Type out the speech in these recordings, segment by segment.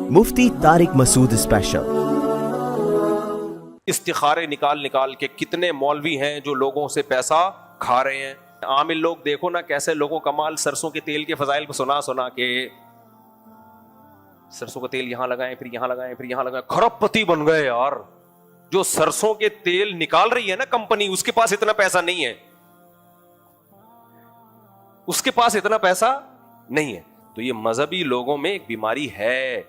مفتی طارق مسعود special. استخارے نکال کے کتنے مولوی ہیں جو لوگوں سے پیسہ کھا رہے ہیں۔ عامل لوگ دیکھو نا کیسے لوگوں کا مال سرسوں کے تیل کے فضائل کو سنا کے سرسوں کا تیل یہاں لگائیں پھر یہاں لگائیں پھر یہاں لگائیں، کھرب پتی بن گئے یار۔ جو سرسوں کے تیل نکال رہی ہے نا کمپنی، اس کے پاس اتنا پیسہ نہیں ہے، اس کے پاس اتنا پیسہ نہیں ہے۔ تو یہ مذہبی لوگوں میں ایک بیماری ہے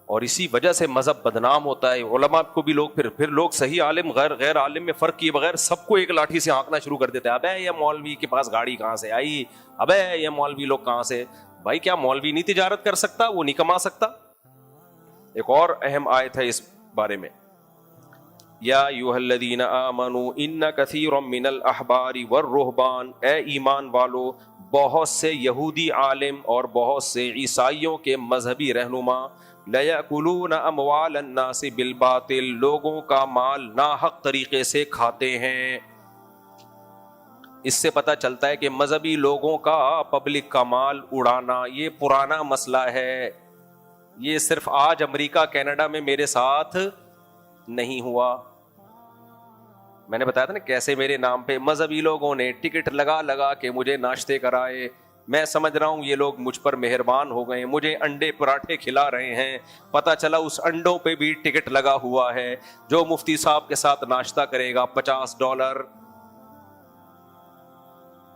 اور اسی وجہ سے مذہب بدنام ہوتا ہے۔ علماء کو بھی لوگ پھر لوگ صحیح عالم غیر عالم میں فرق کیے بغیر سب کو ایک لاٹھی سے ہانکنا شروع کر دیتے ہیں۔ ابے یہ مولوی کے پاس گاڑی کہاں سے آئی، ابے یہ مولوی لوگ کہاں سے۔ بھائی کیا مولوی نہیں تجارت کر سکتا، وہ نہیں کما سکتا؟ ایک اور اہم آیت ہے اس بارے میں، یا ایھا الذین آمنوا ان کثیرا من الاحبار والرہبان، اے ایمان والو بہت سے یہودی عالم اور بہت سے عیسائیوں کے مذہبی رہنما لیأکلون اموال الناس بالباطل، لوگوں کا مال ناحق طریقے سے کھاتے ہیں۔ اس سے پتہ چلتا ہے کہ مذہبی لوگوں کا پبلک کا مال اڑانا یہ پرانا مسئلہ ہے، یہ صرف آج امریکہ کینیڈا میں میرے ساتھ نہیں ہوا۔ میں نے بتایا تھا نا کیسے میرے نام پہ مذہبی لوگوں نے ٹکٹ لگا کے مجھے ناشتے کرائے۔ میں سمجھ رہا ہوں یہ لوگ مجھ پر مہربان ہو گئے، مجھے انڈے پراٹھے کھلا رہے ہیں، پتہ چلا اس انڈوں پہ بھی ٹکٹ لگا ہوا ہے۔ جو مفتی صاحب کے ساتھ ناشتہ کرے گا $50،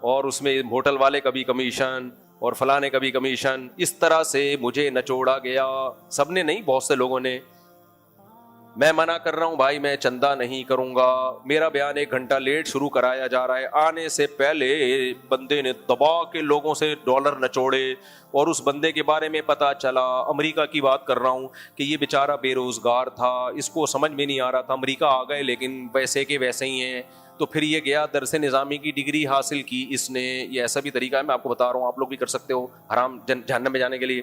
اور اس میں ہوٹل والے کا بھی کمیشن اور فلانے کا بھی کمیشن۔ اس طرح سے مجھے نچوڑا گیا، سب نے نہیں، بہت سے لوگوں نے۔ میں منع کر رہا ہوں بھائی، میں چندہ نہیں کروں گا۔ میرا بیان 1 گھنٹہ لیٹ شروع کرایا جا رہا ہے، آنے سے پہلے بندے نے دبا کے لوگوں سے ڈالر نچوڑے، اور اس بندے کے بارے میں پتا چلا، امریکہ کی بات کر رہا ہوں، کہ یہ بیچارہ بے روزگار تھا، اس کو سمجھ میں نہیں آ رہا تھا، امریکہ آ گئے لیکن ویسے کے ویسے ہی ہیں۔ تو پھر یہ گیا درس نظامی کی ڈگری حاصل کی اس نے، یہ ایسا بھی طریقہ ہے، میں آپ کو بتا رہا ہوں، آپ لوگ بھی کر سکتے ہو حرام جہنم میں جانے کے لیے۔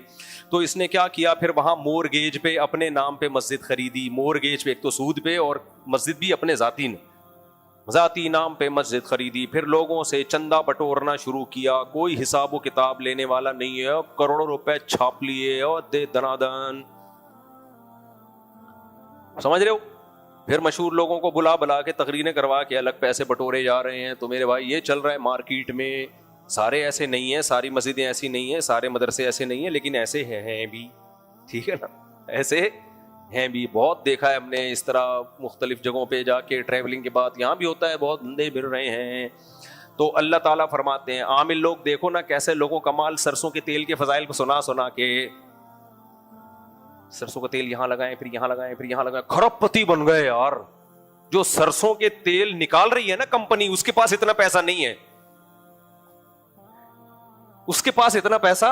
تو اس نے کیا کیا، پھر وہاں مورگیج پہ اپنے نام پہ مسجد خریدی، مورگیج پہ، ایک تو سود پہ، اور مسجد بھی اپنے ذاتی نام پہ مسجد خریدی۔ پھر لوگوں سے چندہ بٹورنا شروع کیا، کوئی حساب و کتاب لینے والا نہیں ہے، کروڑوں روپے چھاپ لیے اور دے دنادن، سمجھ رہے ہو؟ پھر مشہور لوگوں کو بلا کے تقریریں کروا کے الگ پیسے بٹورے جا رہے ہیں۔ تو میرے بھائی یہ چل رہا ہے مارکیٹ میں، سارے ایسے نہیں ہیں، ساری مسجدیں ایسی نہیں ہیں، سارے مدرسے ایسے نہیں ہیں، لیکن ایسے ہیں بھی، ٹھیک ہے نا، ایسے ہیں بھی، بہت دیکھا ہے ہم نے اس طرح مختلف جگہوں پہ جا کے ٹریولنگ کے بعد، یہاں بھی ہوتا ہے، بہت بندے مل رہے ہیں۔ تو اللہ تعالیٰ فرماتے ہیں عامل لوگ دیکھو نا کیسے لوگوں کا مال سرسوں کے تیل کے فضائل کو سنا کے سرسوں کا تیل یہاں لگائیں پھر یہاں لگائیں پھر یہاں لگائیں، کھرب پتی بن گئے یار۔ جو سرسوں کے تیل نکال رہی ہے نا کمپنی، اس کے پاس اتنا پیسہ نہیں ہے، اس کے پاس اتنا پیسہ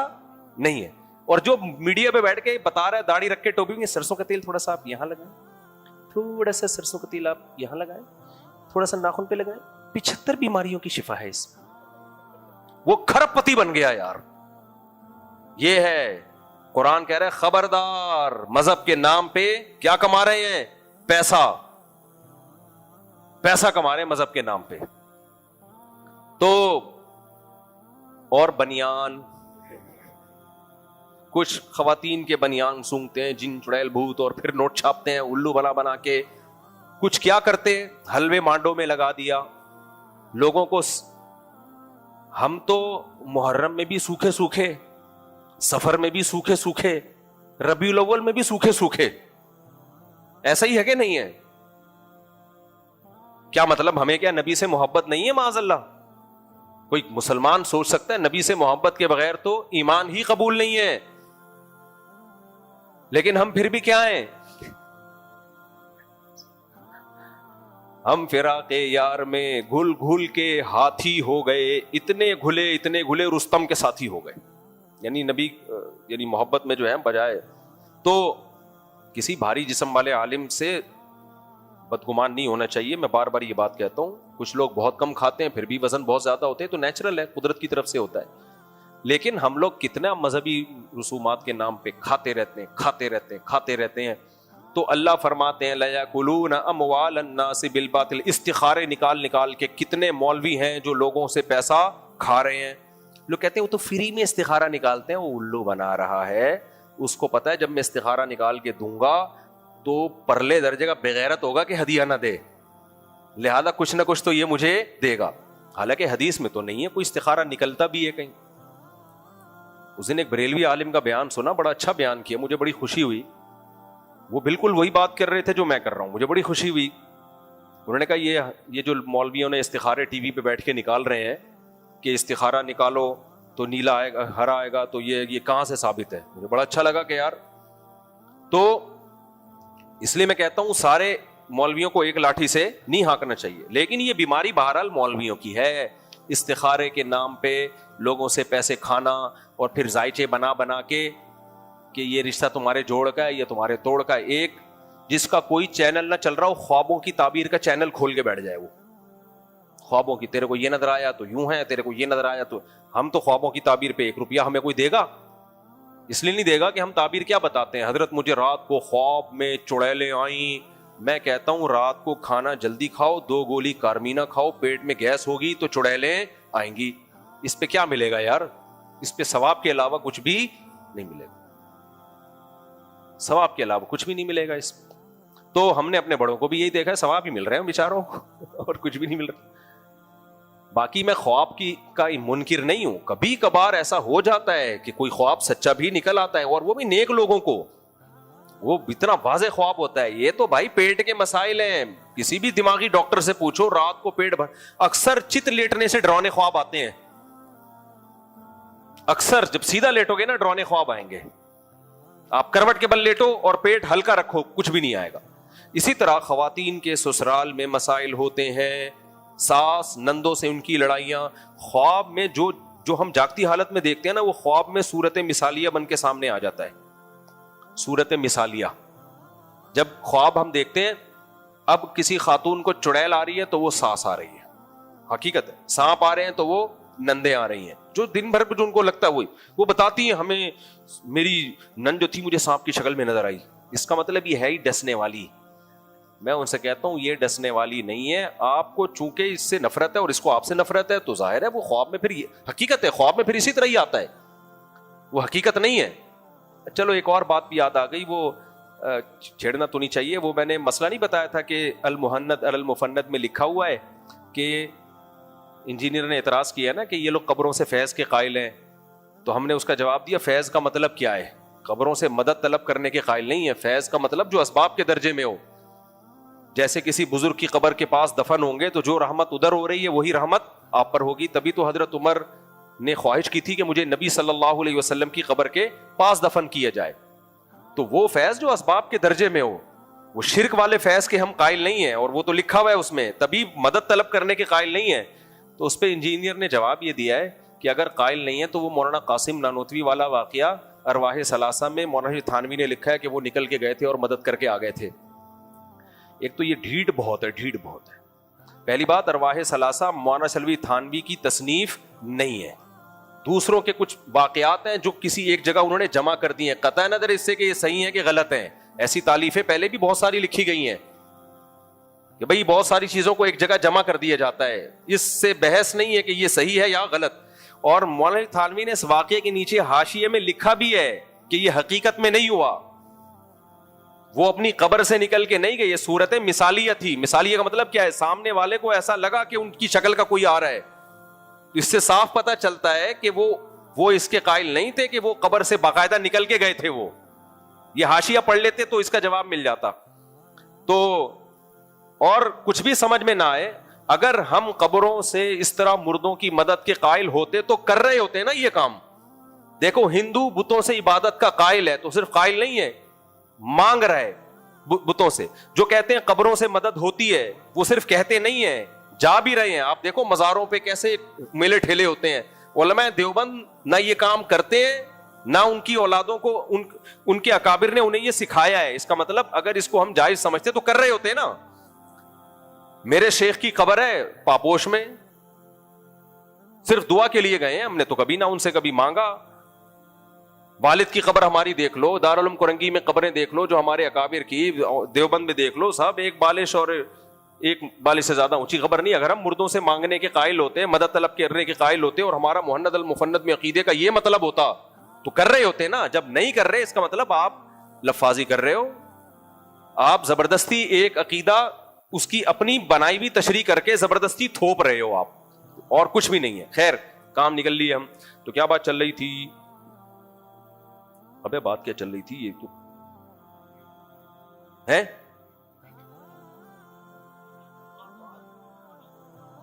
نہیں ہے۔ اور جو میڈیا پہ بیٹھ کے بتا رہا ہے، داڑھی رکھ کے ٹوپی میں، سرسوں کا تیل تھوڑا سا آپ یہاں لگائیں، تھوڑا سا سرسوں کا تیل آپ یہاں لگائیں، تھوڑا سا ناخن پہ لگائیں، 75 بیماریوں کی شفا ہے اس میں۔ وہ کھرب پتی بن گیا یار۔ یہ ہے قرآن کہہ رہا ہے خبردار، مذہب کے نام پہ کیا کما رہے ہیں؟ پیسہ کما رہے ہیں مذہب کے نام پہ۔ تو اور بنیان، کچھ خواتین کے بنیان سونگتے ہیں، جن چڑیل بھوت، اور پھر نوٹ چھاپتے ہیں الو بنا بنا کے۔ کچھ کیا کرتے ہیں، حلوے مانڈوں میں لگا دیا لوگوں کو۔ ہم تو محرم میں بھی سوکھے، سفر میں بھی سوکھے، ربیع الاول میں بھی سوکھے، ایسا ہی ہے کہ نہیں ہے؟ کیا مطلب ہمیں کیا نبی سے محبت نہیں ہے؟ معاذ اللہ، کوئی مسلمان سوچ سکتا ہے نبی سے محبت کے بغیر تو ایمان ہی قبول نہیں ہے؟ لیکن ہم پھر بھی کیا ہیں؟ ہم فراق یار میں گھل کے ہاتھی ہو گئے، اتنے گھلے رستم کے ساتھی ہو گئے۔ یعنی نبی، یعنی محبت میں جو ہے بجائے تو کسی بھاری جسم والے عالم سے بدگمان نہیں ہونا چاہیے۔ میں بار بار یہ بات کہتا ہوں، کچھ لوگ بہت کم کھاتے ہیں پھر بھی وزن بہت زیادہ ہوتے ہیں، تو نیچرل ہے، قدرت کی طرف سے ہوتا ہے۔ لیکن ہم لوگ کتنا مذہبی رسومات کے نام پہ کھاتے رہتے ہیں۔ تو اللہ فرماتے ہیں لیأکلون اموال الناس بالباطل، استخارے نکال کے کتنے مولوی ہیں جو لوگوں سے پیسہ کھا رہے ہیں۔ لوگ کہتے ہیں وہ تو فری میں استخارہ نکالتے ہیں، وہ الو بنا رہا ہے، اس کو پتا ہے جب میں استخارہ نکال کے دوں گا تو پرلے درجے کا بغیرت ہوگا کہ ہدیہ نہ دے, لہذا کچھ نہ کچھ تو یہ مجھے دے گا. حالانکہ حدیث میں تو نہیں ہے کوئی استخارہ نکلتا بھی ہے کہیں. اس دن ایک بریلوی عالم کا بیان سنا, بڑا اچھا بیان کیا, مجھے بڑی خوشی ہوئی. وہ بالکل وہی بات کر رہے تھے جو میں کر رہا ہوں, مجھے بڑی خوشی ہوئی. انہوں نے کہا یہ جو مولویوں نے استخارے ٹی وی پہ بیٹھ کے نکال رہے ہیں کہ استخارہ نکالو تو نیلا آئے گا, ہرا آئے گا, تو یہ کہاں سے ثابت ہے؟ مجھے بڑا اچھا لگا کہ یار, تو اس لیے میں کہتا ہوں سارے مولویوں کو ایک لاٹھی سے نہیں ہانکنا چاہیے. لیکن یہ بیماری بہرحال مولویوں کی ہے, استخارے کے نام پہ لوگوں سے پیسے کھانا اور پھر ذائچے بنا بنا کے کہ یہ رشتہ تمہارے جوڑ کا ہے, یہ تمہارے توڑ کا ہے. ایک جس کا کوئی چینل نہ چل رہا ہو, خوابوں کی تعبیر کا چینل کھول کے بیٹھ جائے. وہ خوابوں کی, تیرے کو یہ نظر آیا تو یوں ہے, تیرے کو یہ نظر آیا تو. ہم تو خوابوں کی تعبیر پہ 1 روپیہ ہمیں کوئی دے گا؟ اس لیے نہیں دے گا کہ ہم تعبیر کیا بتاتے ہیں. حضرت مجھے رات کو خواب میں چڑیلیں آئیں. میں کہتا ہوں رات کو کھانا جلدی کھاؤ, 2 گولی کارمینا کھاؤ, پیٹ میں گیس ہوگی تو چڑیلیں آئیں گی. اس پہ کیا ملے گا یار؟ اس پہ ثواب کے علاوہ کچھ بھی نہیں ملے گا, ثواب کے علاوہ کچھ بھی نہیں ملے گا اس پہ. تو ہم نے اپنے بڑوں کو بھی یہی دیکھا ہے, ثواب ہی مل رہے ہیں بیچاروں کو اور کچھ بھی نہیں مل رہا. باقی میں خواب کا منکر نہیں ہوں, کبھی کبھار ایسا ہو جاتا ہے کہ کوئی خواب سچا بھی نکل آتا ہے, اور وہ بھی نیک لوگوں کو. وہ اتنا واضح خواب ہوتا ہے. یہ تو بھائی پیٹ کے مسائل ہیں, کسی بھی دماغی ڈاکٹر سے پوچھو, رات کو پیٹ بھر, اکثر چت لیٹنے سے ڈرانے خواب آتے ہیں. اکثر جب سیدھا لیٹو گے نا ڈرانے خواب آئیں گے. آپ کروٹ کے بل لیٹو اور پیٹ ہلکا رکھو, کچھ بھی نہیں آئے گا. اسی طرح خواتین کے سسرال میں مسائل ہوتے ہیں, ساس نندوں سے ان کی لڑائیاں. خواب میں جو ہم جاگتی حالت میں دیکھتے ہیں نا, وہ خواب میں صورت مثالیہ بن کے سامنے آ جاتا ہے. صورت مثالیہ جب خواب ہم دیکھتے ہیں, اب کسی خاتون کو چڑیل آ رہی ہے تو وہ ساس آ رہی ہے, حقیقت ہے. سانپ آ رہے ہیں تو وہ نندیں آ رہی ہیں. جو دن بھر جو ان کو لگتا ہے وہ بتاتی ہیں ہمیں, میری نند جو تھی مجھے سانپ کی شکل میں نظر آئی. اس کا مطلب یہ ہے ہی ڈسنے والی. میں ان سے کہتا ہوں یہ ڈسنے والی نہیں ہے. آپ کو چونکہ اس سے نفرت ہے اور اس کو آپ سے نفرت ہے, تو ظاہر ہے وہ خواب میں پھر حقیقت ہے, خواب میں پھر اسی طرح ہی آتا ہے, وہ حقیقت نہیں ہے. چلو ایک اور بات بھی یاد آ گئی, وہ چھیڑنا تو نہیں چاہیے. وہ میں نے مسئلہ نہیں بتایا تھا کہ المہند المفند میں لکھا ہوا ہے کہ انجینئر نے اعتراض کیا نا کہ یہ لوگ قبروں سے فیض کے قائل ہیں. تو ہم نے اس کا جواب دیا فیض کا مطلب کیا ہے؟ قبروں سے مدد طلب کرنے کے قائل نہیں ہے. فیض کا مطلب جو اسباب کے درجے میں ہو. جیسے کسی بزرگ کی قبر کے پاس دفن ہوں گے تو جو رحمت ادھر ہو رہی ہے وہی رحمت آپ پر ہوگی. تبھی تو حضرت عمر نے خواہش کی تھی کہ مجھے نبی صلی اللہ علیہ وسلم کی قبر کے پاس دفن کیا جائے. تو وہ فیض جو اسباب کے درجے میں ہو, وہ شرک والے فیض کے ہم قائل نہیں ہیں, اور وہ تو لکھا ہوا ہے اس میں, تبھی مدد طلب کرنے کے قائل نہیں ہیں. تو اس پہ انجینئر نے جواب یہ دیا ہے کہ اگر قائل نہیں ہے تو وہ مولانا قاسم نانوتوی والا واقعہ ارواح ثلاثہ میں مولانا تھانوی نے لکھا ہے کہ وہ نکل کے گئے تھے اور مدد کر کے آ گئے تھے. ایک تو یہ ڈھیٹ بہت ہے. پہلی بات, ارواح ثلاثہ مولانا شلوی تھانوی کی تصنیف نہیں ہے. دوسروں کے کچھ واقعات ہیں جو کسی ایک جگہ انہوں نے جمع کر دی ہیں, قطع نظر اس سے کہ یہ صحیح ہے کہ غلط ہیں. ایسی تالیفیں پہلے بھی بہت ساری لکھی گئی ہیں کہ بھئی بہت ساری چیزوں کو ایک جگہ جمع کر دیا جاتا ہے, اس سے بحث نہیں ہے کہ یہ صحیح ہے یا غلط. اور مولانا تھانوی نے اس واقعے کے نیچے حاشیے میں لکھا بھی ہے کہ یہ حقیقت میں نہیں ہوا, وہ اپنی قبر سے نکل کے نہیں گئے, یہ صورت مثالیہ تھی. مثالیہ کا مطلب کیا ہے؟ سامنے والے کو ایسا لگا کہ ان کی شکل کا کوئی آ رہا ہے. اس سے صاف پتہ چلتا ہے کہ وہ اس کے قائل نہیں تھے کہ وہ قبر سے باقاعدہ نکل کے گئے تھے. وہ یہ حاشیہ پڑھ لیتے تو اس کا جواب مل جاتا. تو اور کچھ بھی سمجھ میں نہ آئے, اگر ہم قبروں سے اس طرح مردوں کی مدد کے قائل ہوتے تو کر رہے ہوتے نا یہ کام. دیکھو ہندو بتوں سے عبادت کا قائل ہے تو صرف قائل نہیں ہے, مانگ رہا ہے بتوں سے. جو کہتے ہیں قبروں سے مدد ہوتی ہے وہ صرف کہتے نہیں ہیں, جا بھی رہے ہیں. آپ دیکھو مزاروں پہ کیسے میلے ٹھیلے ہوتے ہیں. علماء دیوبند نہ یہ کام کرتے ہیں, نہ ان کی اولادوں کو ان کے اکابر نے انہیں یہ سکھایا ہے. اس کا مطلب اگر اس کو ہم جائز سمجھتے تو کر رہے ہوتے نا. میرے شیخ کی قبر ہے پاپوش میں, صرف دعا کے لیے گئے ہیں, ہم نے تو کبھی نہ ان سے کبھی مانگا. والد کی قبر ہماری دیکھ لو, دارالعلوم کرنگی میں قبریں دیکھ لو جو ہمارے اکابر کی, دیوبند میں دیکھ لو, سب ایک بالش اور ایک بالش سے زیادہ اونچی قبر نہیں. اگر ہم مردوں سے مانگنے کے قائل ہوتے, مدد طلب کرنے کے قائل ہوتے, اور ہمارا محند المفند میں عقیدے کا یہ مطلب ہوتا تو کر رہے ہوتے نا. جب نہیں کر رہے اس کا مطلب آپ لفاظی کر رہے ہو, آپ زبردستی ایک عقیدہ اس کی اپنی بنائی ہوئی تشریح کر کے زبردستی تھوپ رہے ہو آپ, اور کچھ بھی نہیں ہے. خیر کام نکل لیے ہم. تو کیا بات چل رہی تھی؟ ابے بات کیا چل رہی تھی یہ تو ہے.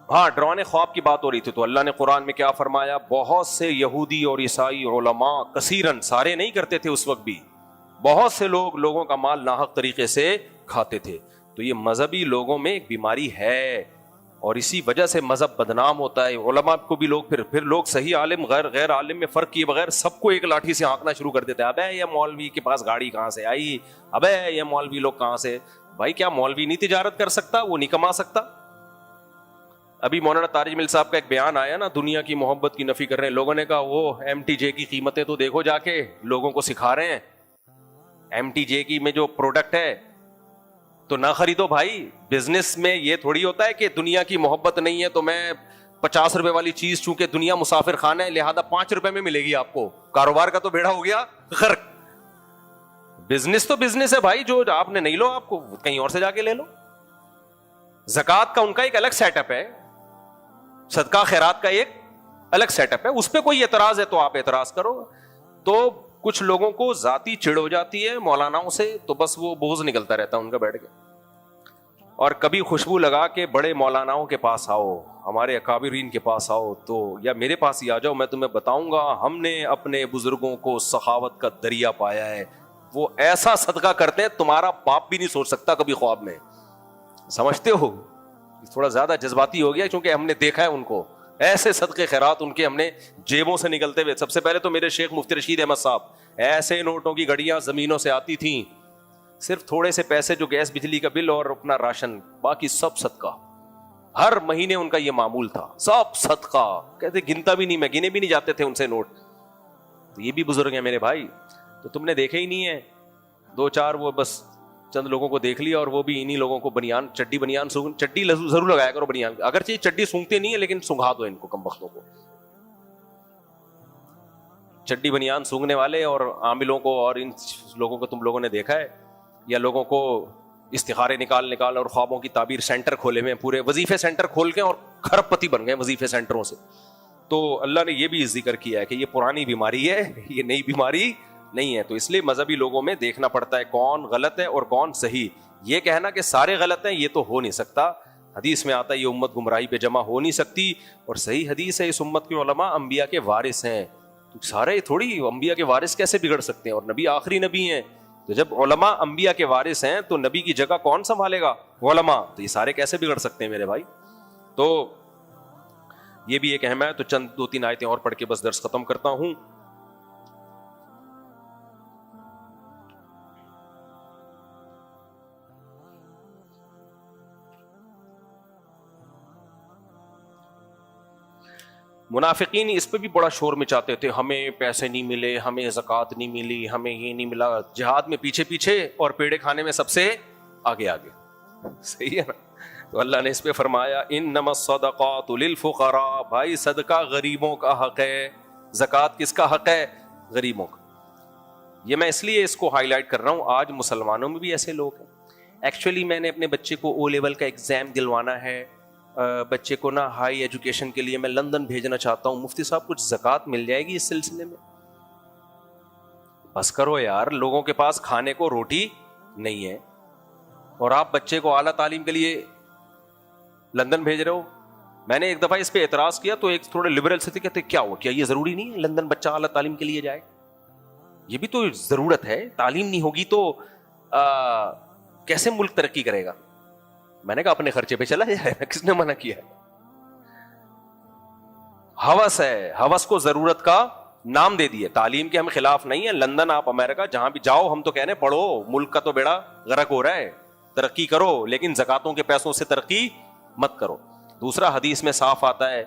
ہاں, ڈرانے خواب کی بات ہو رہی تھی. تو اللہ نے قرآن میں کیا فرمایا؟ بہت سے یہودی اور عیسائی علماء کثیرن, سارے نہیں کرتے تھے اس وقت بھی, بہت سے لوگ لوگوں کا مال ناحق طریقے سے کھاتے تھے. تو یہ مذہبی لوگوں میں ایک بیماری ہے, اور اسی وجہ سے مذہب بدنام ہوتا ہے. علماء کو بھی لوگ پھر لوگ صحیح عالم غیر عالم میں فرق کیے بغیر سب کو ایک لاٹھی سے ہانکنا شروع کر دیتے ہیں. ابے یہ مولوی کے پاس گاڑی کہاں سے آئی, ابے یہ مولوی لوگ کہاں سے. بھائی کیا مولوی نہیں تجارت کر سکتا؟ وہ نہیں کما سکتا؟ ابھی مولانا طارق جمیل صاحب کا ایک بیان آیا نا, دنیا کی محبت کی نفی کر رہے ہیں. لوگوں نے کہا وہ ایم ٹی جے کی قیمتیں تو دیکھو جا کے, لوگوں کو سکھا رہے ہیں ایم ٹی جے کی میں جو پروڈکٹ ہے تو نہ خریدو بھائی. بزنس میں یہ تھوڑی ہوتا ہے کہ دنیا کی محبت نہیں ہے تو میں 50 روپے والی چیز, چونکہ دنیا مسافر خانہ ہے لہذا 5 روپے میں ملے گی آپ کو. کاروبار کا تو بیڑا ہو گیا غرق. بزنس تو بزنس ہے بھائی, جو آپ نے نہیں لو آپ کو کہیں اور سے جا کے لے لو. زکوٰۃ کا ان کا ایک الگ سیٹ اپ ہے, صدقہ خیرات کا ایک الگ سیٹ اپ ہے, اس پہ کوئی اعتراض ہے تو آپ اعتراض کرو. تو کچھ لوگوں کو ذاتی چڑ ہو جاتی ہے مولاناؤں سے, تو بس وہ بوجھ نکلتا رہتا ہے ان کا بیٹھ کے. اور کبھی خوشبو لگا کے بڑے مولاناؤں کے پاس آؤ, ہمارے اکابرین کے پاس آؤ, تو یا میرے پاس ہی آ جاؤ, میں تمہیں بتاؤں گا ہم نے اپنے بزرگوں کو سخاوت کا دریا پایا ہے. وہ ایسا صدقہ کرتے ہیں تمہارا باپ بھی نہیں سوچ سکتا کبھی خواب میں. سمجھتے ہو؟ تھوڑا زیادہ جذباتی ہو گیا کیونکہ ہم نے دیکھا ہے ان کو, ایسے صدقے خیرات ان کے ہم نے جیبوں سے نکلتے ہوئے. سب سے پہلے تو میرے شیخ مفتی رشید احمد صاحب, ایسے نوٹوں کی گھڑیاں زمینوں سے آتی تھیں, صرف تھوڑے سے پیسے جو گیس بجلی کا بل اور اپنا راشن, باقی سب صدقہ. ہر مہینے ان کا یہ معمول تھا, سب صدقہ. کہتے گنتا بھی نہیں, میں گنے بھی نہیں جاتے تھے ان سے نوٹ. تو یہ بھی بزرگ ہیں میرے بھائی, تو تم نے دیکھے ہی نہیں ہے. 2-4 وہ بس چند لوگوں کو دیکھ لیا, اور وہ بھی انہی لوگوں کو بنیان چڈی ضرور لگایا کرو بنیان. اگرچہ چڈی سونگتے نہیں ہے لیکن سنگھا دو ان کو, کم بختوں کو. چڈی بنیان سونگنے والے اور عاملوں کو اور ان لوگوں کو تم لوگوں نے دیکھا ہے, یا لوگوں کو استخارے نکال اور خوابوں کی تعبیر سینٹر کھولے ہوئے, پورے وظیفے سینٹر کھول کے اور کھرب پتی بن گئے وظیفے سینٹروں سے. تو اللہ نے یہ بھی ذکر کیا ہے کہ یہ پرانی بیماری ہے, یہ نئی بیماری نہیں ہے. تو اس لیے مذہبی لوگوں میں دیکھنا پڑتا ہے کون غلط ہے اور کون صحیح. یہ کہنا کہ سارے غلط ہیں یہ تو ہو نہیں سکتا. حدیث میں آتا ہے یہ امت گمراہی پہ جمع ہو نہیں سکتی, اور صحیح حدیث ہے اس امت کے علماء انبیاء کے وارث ہیں. تو سارے تھوڑی انبیاء کے وارث کیسے بگڑ سکتے ہیں, اور نبی آخری نبی ہیں. تو جب علماء انبیاء کے وارث ہیں تو نبی کی جگہ کون سنبھالے گا؟ علماء. تو یہ سارے کیسے بگڑ سکتے ہیں میرے بھائی؟ تو یہ بھی ایک اہم ہے. تو چند 2-3 آیتیں اور پڑھ کے بس درس ختم کرتا ہوں. منافقین اس پہ بھی بڑا شور مچاتے تھے, ہمیں پیسے نہیں ملے, ہمیں زکوٰۃ نہیں ملی, ہمیں یہ نہیں ملا. جہاد میں پیچھے اور پیڑے کھانے میں سب سے آگے. صحیح ہے نا؟ تو اللہ نے اس پہ فرمایا انما الصدقات للفقراء. بھائی صدقہ غریبوں کا حق ہے, زکوٰۃ کس کا حق ہے؟ غریبوں کا. یہ میں اس لیے اس کو ہائی لائٹ کر رہا ہوں, آج مسلمانوں میں بھی ایسے لوگ ہیں. ایکچولی میں نے اپنے بچے کو او لیول کا ایگزام دلوانا ہے, بچے کو نا ہائی ایجوکیشن کے لیے میں لندن بھیجنا چاہتا ہوں, مفتی صاحب کچھ زکوٰۃ مل جائے گی اس سلسلے میں؟ بس کرو یار, لوگوں کے پاس کھانے کو روٹی نہیں ہے اور آپ بچے کو اعلیٰ تعلیم کے لیے لندن بھیج رہے ہو. میں نے ایک دفعہ اس پہ اعتراض کیا تو ایک تھوڑے لبرل سے تھے, کہتے کیا ہو, کیا یہ ضروری نہیں ہے لندن بچہ اعلیٰ تعلیم کے لیے جائے؟ یہ بھی تو ضرورت ہے, تعلیم نہیں ہوگی تو کیسے ملک ترقی کرے گا؟ میں نے کہا اپنے خرچے پہ چلا جائے, کس نے منع کیا ہے؟ ہوس ہے, ہوس کو ضرورت کا نام دے دیے. تعلیم کے ہم خلاف نہیں ہے, لندن آپ امریکہ جہاں بھی جاؤ, ہم تو کہنے پڑھو, ملک کا تو بیڑا غرق ہو رہا ہے, ترقی کرو, لیکن زکاتوں کے پیسوں سے ترقی مت کرو. دوسرا حدیث میں صاف آتا ہے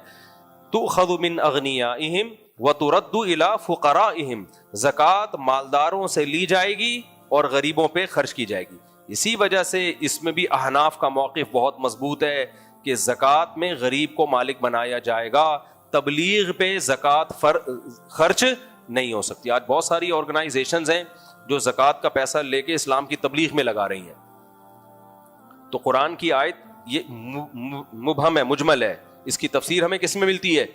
تؤخذ من اغنیائہم وترد الی فقرائہم. زکات مالداروں سے لی جائے گی اور غریبوں پہ خرچ کی جائے گی. اسی وجہ سے اس میں بھی احناف کا موقف بہت مضبوط ہے کہ زکوٰۃ میں غریب کو مالک بنایا جائے گا, تبلیغ پہ زکوٰۃ خرچ نہیں ہو سکتی. آج بہت ساری آرگنائزیشنز ہیں جو زکوٰۃ کا پیسہ لے کے اسلام کی تبلیغ میں لگا رہی ہیں. تو قرآن کی آیت یہ مبہم ہے, مجمل ہے, اس کی تفسیر ہمیں کس میں ملتی ہے؟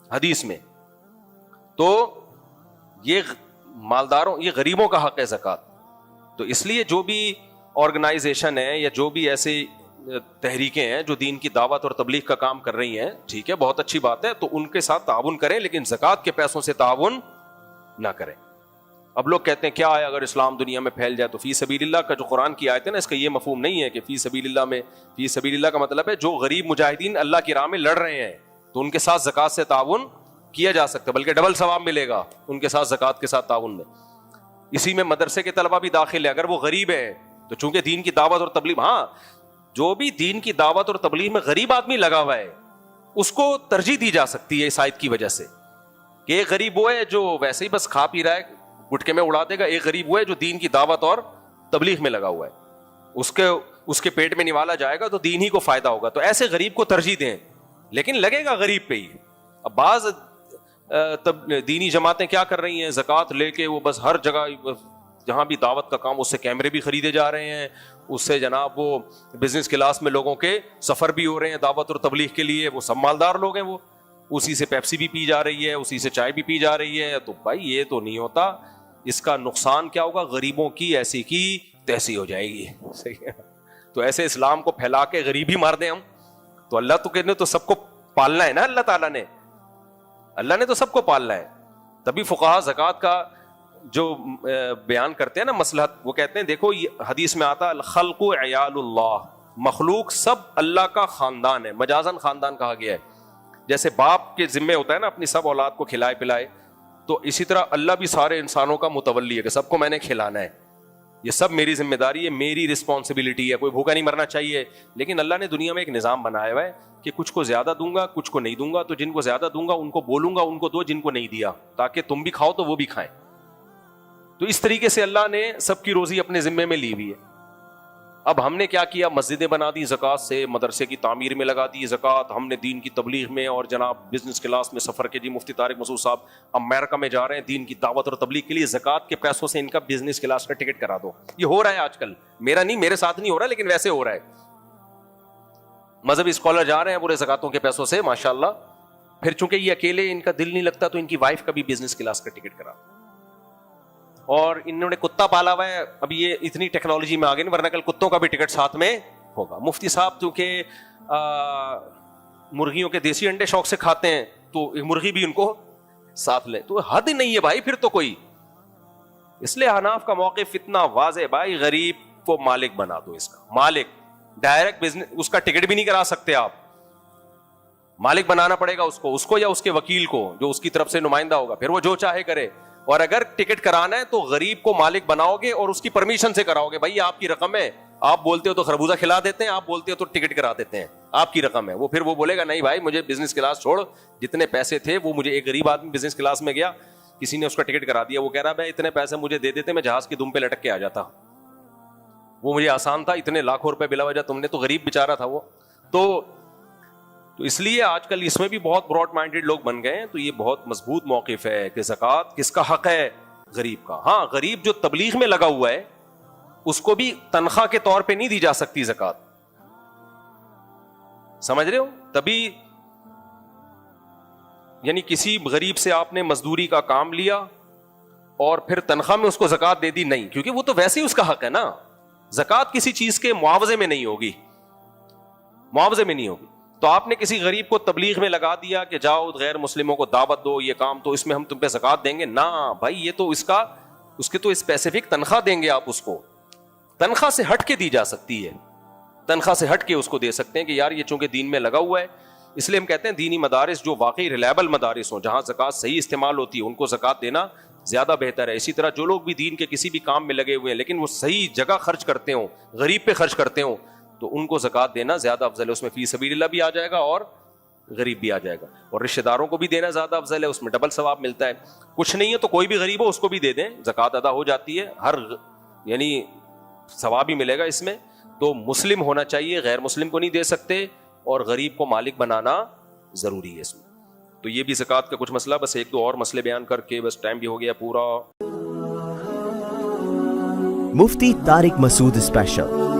حدیث میں. تو یہ مالداروں, یہ غریبوں کا حق ہے زکوٰۃ. تو اس لیے جو بھی آرگنائزیشن ہے یا جو بھی ایسے تحریکیں ہیں جو دین کی دعوت اور تبلیغ کا کام کر رہی ہیں, ٹھیک ہے, بہت اچھی بات ہے, تو ان کے ساتھ تعاون کریں, لیکن زکوٰۃ کے پیسوں سے تعاون نہ کریں. اب لوگ کہتے ہیں کیا ہے اگر اسلام دنیا میں پھیل جائے تو فی سبیل اللہ کا جو قرآن کی آیت ہے نا, اس کا یہ مفہوم نہیں ہے کہ فی سبیل اللہ میں, فی سبیل اللہ کا مطلب ہے جو غریب مجاہدین اللہ کی راہ میں لڑ رہے ہیں تو ان کے ساتھ زکوٰۃ سے تعاون کیا جا سکتا ہے, بلکہ ڈبل ثواب ملے گا ان کے ساتھ زکوٰۃ کے ساتھ تعاون میں. اسی میں مدرسے کے طلبہ بھی داخل ہے, اگر وہ غریب ہیں تو چونکہ دین کی دعوت اور تبلیغ, ہاں جو بھی دین کی دعوت اور تبلیغ میں غریب آدمی لگا ہوا ہے اس کو ترجیح دی جا سکتی ہے اس آیت کی وجہ سے, کہ ایک غریب وہ ہے جو ویسے ہی بس کھا پی رہا ہے, گٹکے میں اڑا دے گا, ایک غریب وہ ہے جو دین کی دعوت اور تبلیغ میں لگا ہوا ہے, اس کے پیٹ میں نوالا جائے گا تو دین ہی کو فائدہ ہوگا. تو ایسے غریب کو ترجیح دیں, لیکن لگے گا غریب پہ ہی. اب بعض دینی جماعتیں کیا کر رہی ہیں, زکوٰۃ لے کے وہ بس ہر جگہ جہاں بھی دعوت کا کام, اس سے کیمرے بھی خریدے جا رہے ہیں, اس سے جناب وہ بزنس کلاس میں لوگوں کے سفر بھی ہو رہے ہیں دعوت اور تبلیغ کے لیے, وہ سب مالدار لوگ ہیں, وہ اسی سے پیپسی بھی پی جا رہی ہے, اسی سے چائے بھی پی جا رہی ہے. تو بھائی یہ تو نہیں ہوتا, اس کا نقصان کیا ہوگا, غریبوں کی ایسی کی تیسی ہو جائے گی. صحیح ہے, تو ایسے اسلام کو پھیلا کے غریب ہی مار دیں ہم, تو اللہ تو کہنے تو سب کو پالنا ہے نا, اللہ نے تو سب کو پالنا ہے. تبھی فقہا زکوٰۃ کا جو بیان کرتے ہیں نا مصلحت, وہ کہتے ہیں دیکھو یہ حدیث میں آتا الخلق عیال اللہ, مخلوق سب اللہ کا خاندان ہے, مجازن خاندان کہا گیا ہے. جیسے باپ کے ذمے ہوتا ہے نا اپنی سب اولاد کو کھلائے پلائے, تو اسی طرح اللہ بھی سارے انسانوں کا متولی ہے کہ سب کو میں نے کھلانا ہے, یہ سب میری ذمہ داری ہے, میری رسپانسبلٹی ہے, کوئی بھوکا نہیں مرنا چاہیے. لیکن اللہ نے دنیا میں ایک نظام بنایا ہوا ہے کہ کچھ کو زیادہ دوں گا, کچھ کو نہیں دوں گا, تو جن کو زیادہ دوں گا ان کو بولوں گا ان کو دو, جن کو نہیں دیا, تاکہ تم بھی کھاؤ تو وہ بھی کھائیں. تو اس طریقے سے اللہ نے سب کی روزی اپنے ذمے میں لی ہوئی ہے. اب ہم نے کیا کیا, مسجدیں بنا دی زکوٰۃ سے, مدرسے کی تعمیر میں لگا دی زکوٰۃ, ہم نے دین کی تبلیغ میں, اور جناب بزنس کلاس میں سفر کے, جی مفتی طارق مسعود صاحب امریکہ میں جا رہے ہیں دین کی دعوت اور تبلیغ کے لیے, زکوٰۃ کے پیسوں سے ان کا بزنس کلاس کا ٹکٹ کرا دو. یہ ہو رہا ہے آج کل, میرا نہیں, میرے ساتھ نہیں ہو رہا, لیکن ویسے ہو رہا ہے. مذہبی اسکالر جا رہے ہیں پورے زکوٰۃوں کے پیسوں سے ماشاءاللہ, پھر چونکہ یہ اکیلے ان کا دل نہیں لگتا تو ان کی وائف کا بھی بزنس کلاس کا ٹکٹ کرا. اور انہوں نے کتا پالا ہوا ہے, ابھی یہ اتنی ٹیکنالوجی میں آگے نہیں, ورنہ کل کتوں کا بھی ٹکٹ ساتھ میں ہوگا. مفتی صاحب چونکہ مرغیوں کے دیسی انڈے شوق سے کھاتے ہیں تو مرغی بھی ان کو ساتھ لیں, تو حد ہی نہیں ہے بھائی پھر تو کوئی. اس لیے حناف کا موقف اتنا واضح, بھائی غریب کو مالک بنا دو, اس کا مالک, ڈائریکٹ بزنس, اس کا ٹکٹ بھی نہیں کرا سکتے آپ, مالک بنانا پڑے گا اس کو یا اس کے وکیل کو جو اس کی طرف سے نمائندہ ہوگا, پھر وہ جو چاہے کرے. اور اگر ٹکٹ کرانا ہے تو غریب کو مالک بناؤ گے اور اس کی پرمیشن سے کراؤ گے. بھائی آپ کی رقم ہے, آپ بولتے ہو تو خربوزہ کھلا دیتے ہیں, آپ بولتے ہو تو ٹکٹ کرا دیتے ہیں, آپ کی رقم ہے. وہ پھر وہ بولے گا نہیں بھائی مجھے بزنس کلاس چھوڑ, جتنے پیسے تھے وہ مجھے, ایک غریب آدمی بزنس کلاس میں گیا, کسی نے اس کا ٹکٹ کرا دیا, وہ کہہ رہا بھائی اتنے پیسے مجھے دے دیتے میں جہاز کی دم پہ لٹک کے آ جاتا, وہ مجھے آسان تھا, اتنے لاکھوں روپے بلا وجہ تم نے, تو غریب بیچارہ تھا وہ. تو اس لیے آج کل اس میں بھی بہت براڈ مائنڈیڈ لوگ بن گئے ہیں. تو یہ بہت مضبوط موقف ہے کہ زکوٰۃ کس کا حق ہے, غریب کا. ہاں غریب جو تبلیغ میں لگا ہوا ہے اس کو بھی تنخواہ کے طور پہ نہیں دی جا سکتی زکوٰۃ, سمجھ رہے ہو. تبھی یعنی کسی غریب سے آپ نے مزدوری کا کام لیا اور پھر تنخواہ میں اس کو زکوٰۃ دے دی, نہیں, کیونکہ وہ تو ویسے ہی اس کا حق ہے نا. زکوٰۃ کسی چیز کے معاوضے میں نہیں ہوگی, معاوضے میں نہیں ہوگی. تو آپ نے کسی غریب کو تبلیغ میں لگا دیا کہ جاؤ غیر مسلموں کو دعوت دو, یہ کام تو اس میں ہم تم پہ زکوٰۃ دیں گے, نہ بھائی, یہ تو اس کے تو اسپیسیفک تنخواہ دیں گے آپ اس کو, تنخواہ سے ہٹ کے دی جا سکتی ہے, تنخواہ سے ہٹ کے اس کو دے سکتے ہیں کہ یار یہ چونکہ دین میں لگا ہوا ہے. اس لیے ہم کہتے ہیں دینی مدارس جو واقعی ریلائبل مدارس ہوں, جہاں زکوٰۃ صحیح استعمال ہوتی ہے, ان کو زکوٰۃ دینا زیادہ بہتر ہے. اسی طرح جو لوگ بھی دین کے کسی بھی کام میں لگے ہوئے ہیں لیکن وہ صحیح جگہ خرچ کرتے ہوں, غریب پہ خرچ کرتے ہوں, تو ان کو زکوٰۃ دینا زیادہ افضل ہے. اس میں فی سبیل اللہ بھی آ جائے گا اور غریب بھی آ جائے گا, اور رشتہ داروں کو بھی دینا زیادہ افضل ہے, اس میں ڈبل ثواب ملتا ہے. کچھ نہیں ہے تو کوئی بھی غریب ہو اس کو بھی دے دیں, زکوٰۃ ادا ہو جاتی ہے, یعنی ثواب ہی ملے گا اس میں. تو مسلم ہونا چاہیے, غیر مسلم کو نہیں دے سکتے, اور غریب کو مالک بنانا ضروری ہے اس میں. تو یہ بھی زکوٰۃ کا کچھ مسئلہ، بس ایک دو اور مسئلے بیان کر کے بس ٹائم بھی ہو گیا پورا. Mufti Tariq Masood Special.